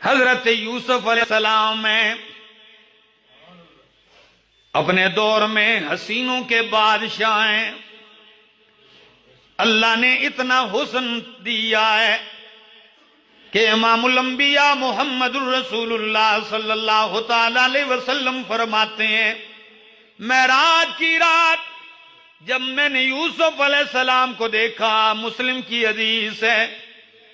حضرت یوسف علیہ السلام میں اپنے دور میں حسینوں کے بادشاہ ہیں. اللہ نے اتنا حسن دیا ہے کہ امام الانبیاء محمد الرسول اللہ صلی اللہ تعالی علیہ وسلم فرماتے ہیں معراج کی رات جب میں نے یوسف علیہ السلام کو دیکھا، مسلم کی حدیث ہے،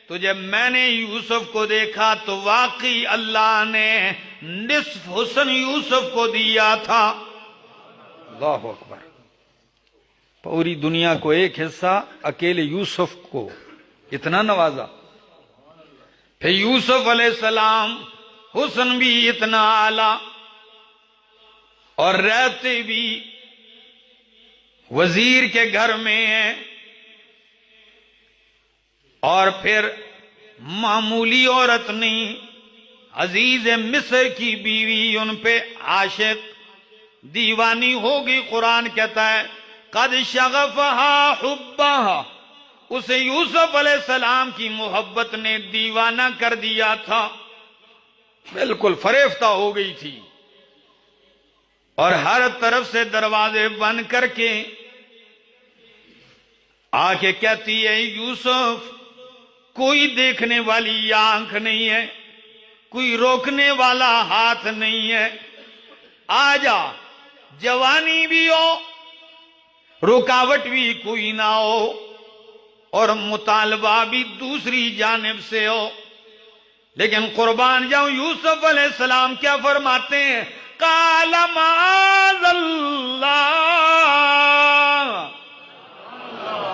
تو جب میں نے یوسف کو دیکھا تو واقعی اللہ نے نصف حسن یوسف کو دیا تھا. اللہ اکبر. پوری دنیا کو ایک حصہ، اکیلے یوسف کو اتنا نوازا. پھر یوسف علیہ السلام حسن بھی اتنا اعلی اور رہتے بھی وزیر کے گھر میں ہیں، اور پھر معمولی عورت نہیں، عزیز مصر کی بیوی ان پہ عاشق دیوانی ہوگی. قرآن کہتا ہے قد شغفہا حبہا، اسے یوسف علیہ السلام کی محبت نے دیوانہ کر دیا تھا، بالکل فریفتہ ہو گئی تھی، اور ہر طرف سے دروازے بند کر کے آ کے کہتی ہے یوسف کوئی دیکھنے والی آنکھ نہیں ہے، کوئی روکنے والا ہاتھ نہیں ہے، آ جا، جوانی بھی ہو، رکاوٹ بھی کوئی نہ ہو، اور مطالبہ بھی دوسری جانب سے ہو. لیکن قربان جاؤں یوسف علیہ السلام کیا فرماتے ہیں؟ قال معاذ اللہ،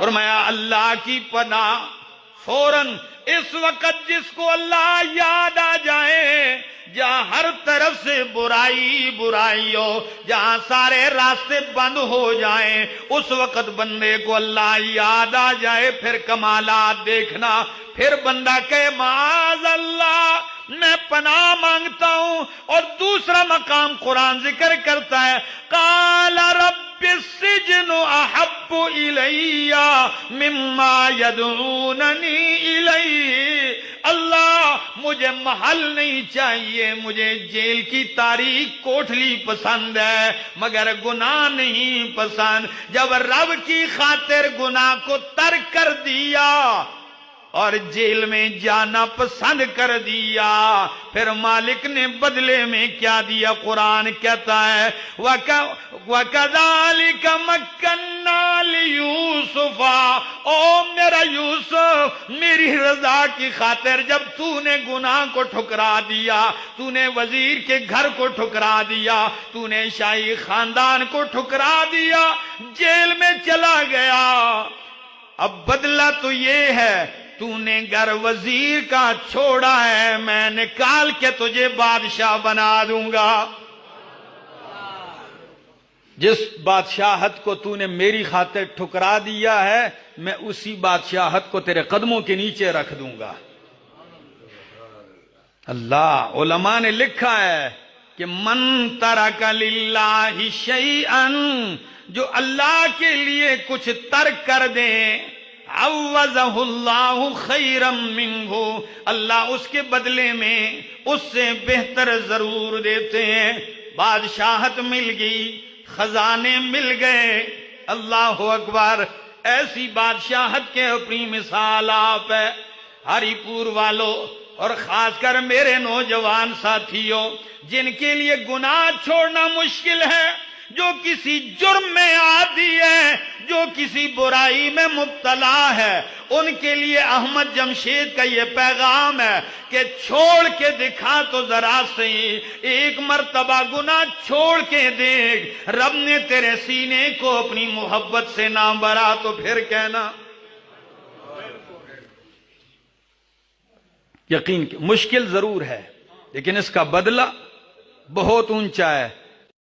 فرمایا اللہ کی پناہ. فوراً اس وقت جس کو اللہ یاد آ جائے، جہاں ہر طرف سے برائی برائی ہو، جہاں سارے راستے بند ہو جائیں، اس وقت بندے کو اللہ یاد آ جائے، پھر کمالات دیکھنا. پھر بندہ کہے معاذ اللہ، میں پناہ مانگتا ہوں. اور دوسرا مقام قرآن ذکر کرتا ہے قال رب السجن احب الی مما یدعوننی الی، اللہ مجھے محل نہیں چاہیے، مجھے جیل کی تاریک کوٹھلی پسند ہے مگر گناہ نہیں پسند. جب رب کی خاطر گناہ کو ترک کر دیا اور جیل میں جانا پسند کر دیا، پھر مالک نے بدلے میں کیا دیا؟ قرآن کہتا ہے وَكَذَلِكَ مَكَّنَّا لِيُوسُفَ، او میرا یوسف، میری رضا کی خاطر جب تو نے گناہ کو ٹھکرا دیا، تو نے وزیر کے گھر کو ٹھکرا دیا، تو نے شاہی خاندان کو ٹھکرا دیا، جیل میں چلا گیا، اب بدلہ تو یہ ہے تو نے گھر وزیر کا چھوڑا ہے، میں نکال کے تجھے بادشاہ بنا دوں گا. جس بادشاہت کو تو نے میری خاطر ٹھکرا دیا ہے، میں اسی بادشاہت کو تیرے قدموں کے نیچے رکھ دوں گا. اللہ، علماء نے لکھا ہے کہ من ترک للہ شیئا، جو اللہ کے لیے کچھ ترک کر دے، عوضہ اللہ خیرا منہ، اللہ اس کے بدلے میں اس سے بہتر ضرور دیتے ہیں. بادشاہت مل گئی، خزانے مل گئے، اللہ اکبر. ایسی بادشاہت کے اپنی مثال آپ ہے. ہری پور والوں اور خاص کر میرے نوجوان ساتھیوں جن کے لیے گناہ چھوڑنا مشکل ہے، جو کسی جرم میں عادی ہے، جو کسی برائی میں مبتلا ہے، ان کے لیے احمد جمشید کا یہ پیغام ہے کہ چھوڑ کے دکھا تو ذرا صحیح، ایک مرتبہ گناہ چھوڑ کے دیکھ، رب نے تیرے سینے کو اپنی محبت سے نہ بھرا تو پھر کہنا. یقین مشکل ضرور ہے لیکن اس کا بدلہ بہت اونچا ہے.